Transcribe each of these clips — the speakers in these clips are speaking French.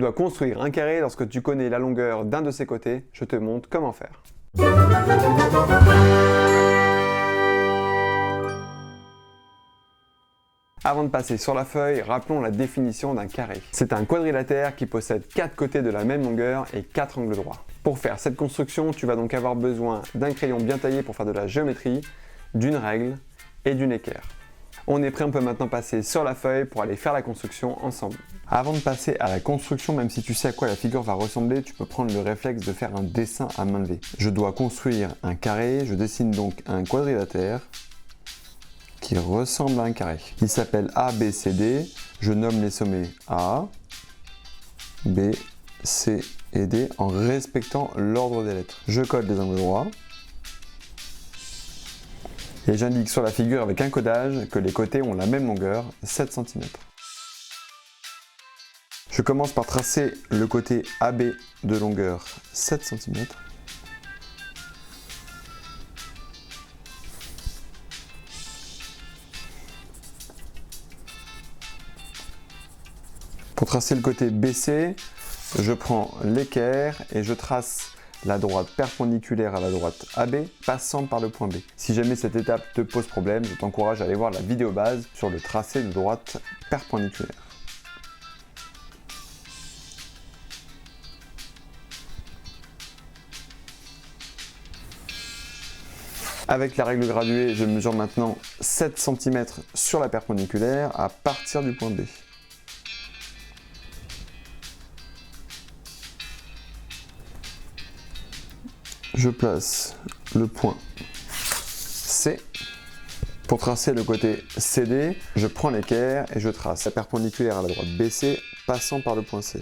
dois construire un carré lorsque tu connais la longueur d'un de ses côtés. Je te montre comment faire. Avant de passer sur la feuille, rappelons la définition d'un carré. C'est un quadrilatère qui possède 4 côtés de la même longueur et 4 angles droits. Pour faire cette construction, tu vas donc avoir besoin d'un crayon bien taillé pour faire de la géométrie, d'une règle et d'une équerre. On est prêt, on peut maintenant passer sur la feuille pour aller faire la construction ensemble. Avant de passer à la construction, même si tu sais à quoi la figure va ressembler, tu peux prendre le réflexe de faire un dessin à main levée. Je dois construire un carré, je dessine donc un quadrilatère qui ressemble à un carré. Il s'appelle ABCD, je nomme les sommets A, B, C et D en respectant l'ordre des lettres. Je code les angles droits et j'indique sur la figure avec un codage que les côtés ont la même longueur, 7 cm. Je commence par tracer le côté AB de longueur 7 cm. Pour tracer le côté BC, je prends l'équerre et je trace la droite perpendiculaire à la droite AB, passant par le point B. Si jamais cette étape te pose problème, je t'encourage à aller voir la vidéo base sur le tracé de droite perpendiculaire. Avec la règle graduée, je mesure maintenant 7 cm sur la perpendiculaire à partir du point B. Je place le point C. Pour tracer le côté CD, je prends l'équerre et je trace la perpendiculaire à la droite BC, passant par le point C.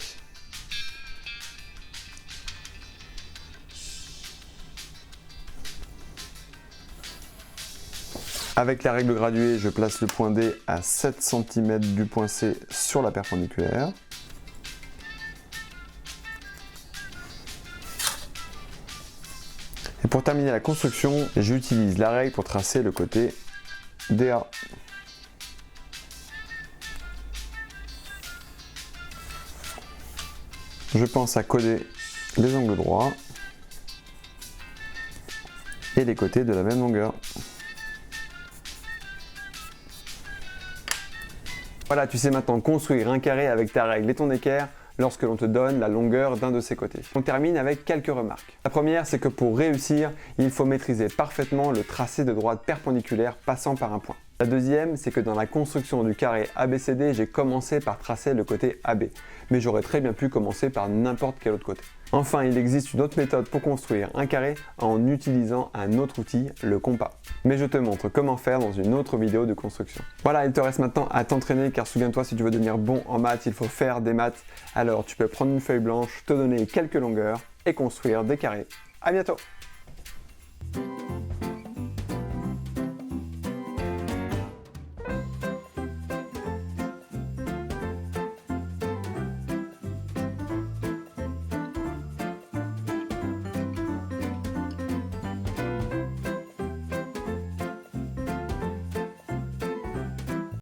Avec la règle graduée, je place le point D à 7 cm du point C sur la perpendiculaire. Et pour terminer la construction, j'utilise la règle pour tracer le côté DA. Je pense à coder les angles droits et les côtés de la même longueur. Voilà, tu sais maintenant construire un carré avec ta règle et ton équerre lorsque l'on te donne la longueur d'un de ses côtés. On termine avec quelques remarques. La première, c'est que pour réussir, il faut maîtriser parfaitement le tracé de droite perpendiculaire passant par un point. La deuxième, c'est que dans la construction du carré ABCD, j'ai commencé par tracer le côté AB, mais j'aurais très bien pu commencer par n'importe quel autre côté. Enfin, il existe une autre méthode pour construire un carré en utilisant un autre outil, le compas. Mais je te montre comment faire dans une autre vidéo de construction. Voilà, il te reste maintenant à t'entraîner, car souviens-toi, si tu veux devenir bon en maths, il faut faire des maths. Alors tu peux prendre une feuille blanche, te donner quelques longueurs et construire des carrés. À bientôt!